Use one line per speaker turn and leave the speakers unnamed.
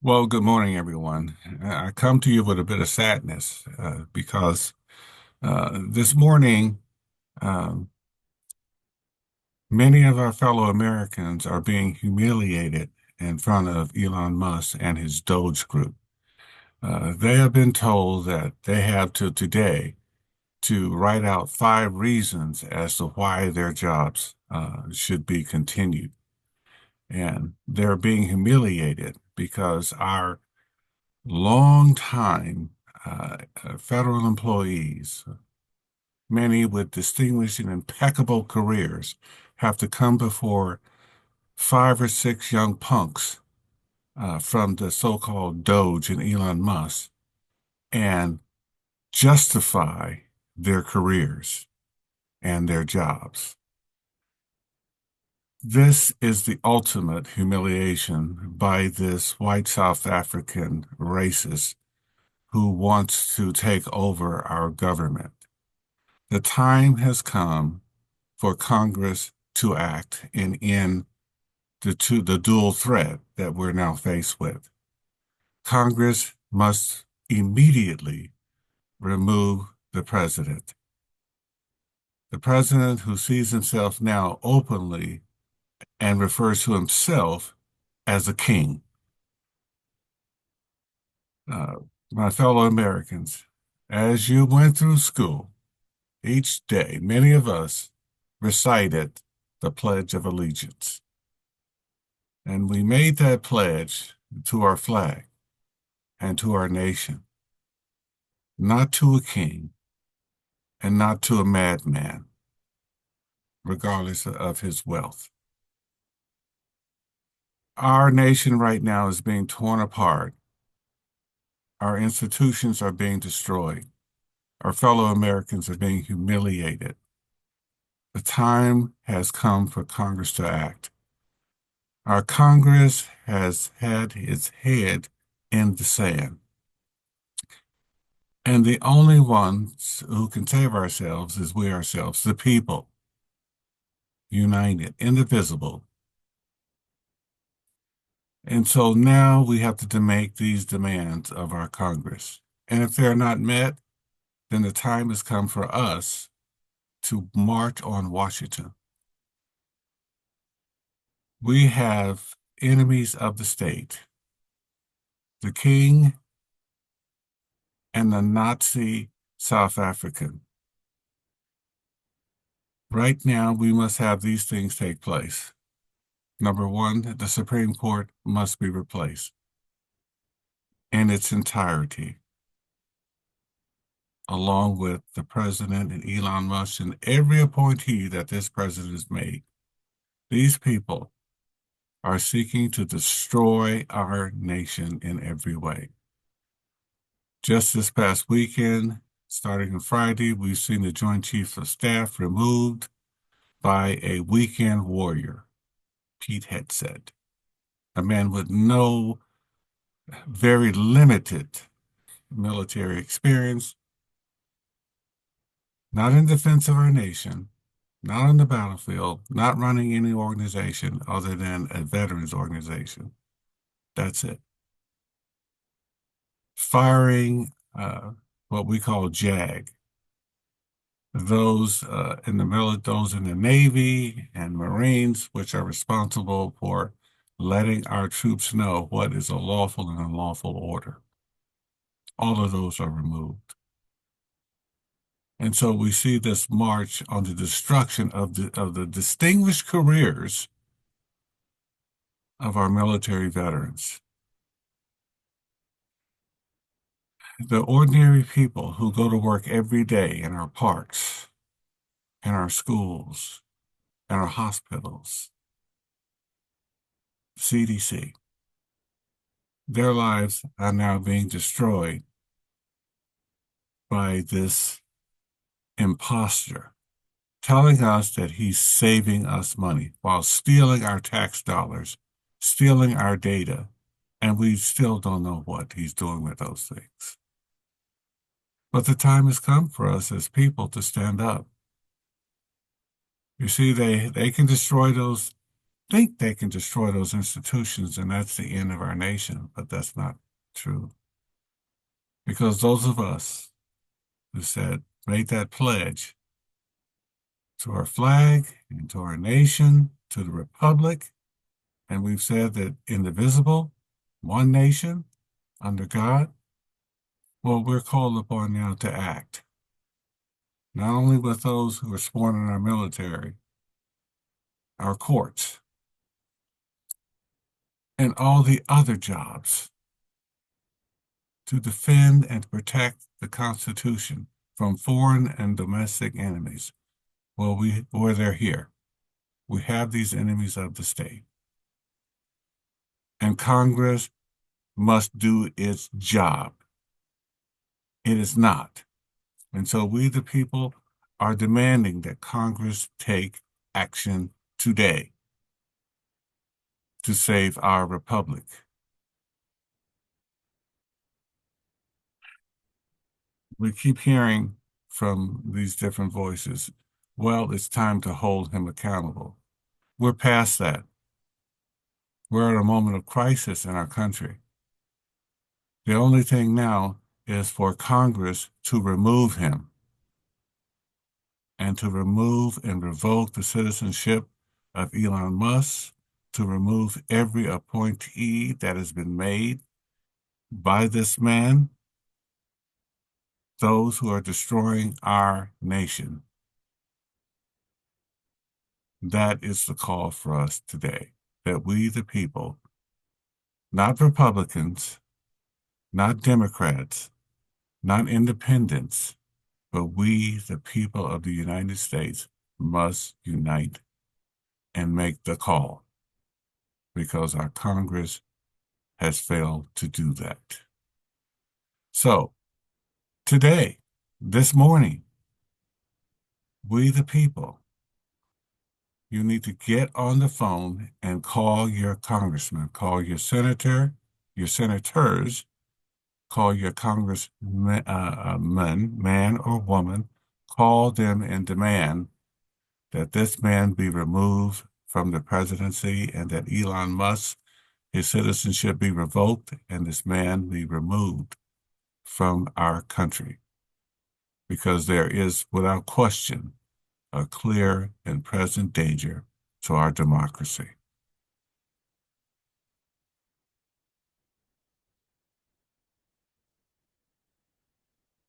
Well, good morning, everyone. I come to you with a bit of sadness because this morning, um, many of our fellow Americans are being humiliated in front of Elon Musk and his Doge group. They have been told that they have till today to write out 5 reasons as to why their jobs should be continued. And they're being humiliated because our long-time federal employees, many with distinguished and impeccable careers, have to come before 5 or 6 young punks from the so-called Doge and Elon Musk and justify their careers and their jobs. This is the ultimate humiliation by this white South African racist who wants to take over our government. The time has come for Congress to act and end the dual threat that we're now faced with. Congress must immediately remove the president. The president who sees himself now openly and refers to himself as a king. Uh, my fellow Americans, as you went through school, each day, many of us recited the Pledge of Allegiance. And we made that pledge to our flag and to our nation, not to a king and not to a madman, regardless of his wealth. Our nation right now is being torn apart. Our institutions are being destroyed. Our fellow Americans are being humiliated. The time has come for Congress to act. Our Congress has had its head in the sand. And the only ones who can save ourselves is we ourselves, the people, united, indivisible. And so now we have to make these demands of our Congress. And if they're not met, then the time has come for us to march on Washington. We have enemies of the state, the king and the Nazi South African. Right now, we must have these things take place. Number one, the Supreme Court must be replaced in its entirety, along with the president and Elon Musk and every appointee that this president has made. These people are seeking to destroy our nation in every way. Just this past weekend, starting on Friday, we've seen the Joint Chiefs of Staff removed by a weekend warrior, Pete Hegseth, a man with no, very limited military experience, not in defense of our nation, not on the battlefield, not running any organization other than a veterans organization. That's it. Firing what we call JAG, those in the military, those in the Navy and Marines, which are responsible for letting our troops know what is a lawful and unlawful order. All of those are removed. And so we see this march on the destruction of the distinguished careers of our military veterans. The ordinary people who go to work every day in our parks, in our schools, in our hospitals, CDC, their lives are now being destroyed by this imposter telling us that he's saving us money while stealing our tax dollars, stealing our data, and we still don't know what he's doing with those things. But the time has come for us as people to stand up. You see, they can destroy those think they can destroy those institutions and that's the end of our nation, but that's not true. Because those of us who said, made that pledge to our flag and to our nation, to the republic, and we've said that indivisible, one nation, under God, well, we're called upon now to act, not only with those who are sworn in our military, our courts, and all the other jobs to defend and protect the Constitution from foreign and domestic enemies. Well, they're here. We have these enemies of the state. And Congress must do its job. It is not. And so we, the people, are demanding that Congress take action today to save our republic. We keep hearing from these different voices, well, it's time to hold him accountable. We're past that. We're at a moment of crisis in our country. The only thing now is for Congress to remove him and to remove and revoke the citizenship of Elon Musk, to remove every appointee that has been made by this man, those who are destroying our nation. That is the call for us today, that we, the people, not Republicans, not Democrats, not independents, but we, the people of the United States, must unite and make the call because our Congress has failed to do that. So, today, this morning, we, the people, you need to get on the phone and call your congressman, call your senator, your senators, call your congressman, man or woman, call them and demand that this man be removed from the presidency and that Elon Musk, his citizenship be revoked and this man be removed from our country. Because there is, without question, a clear and present danger to our democracy.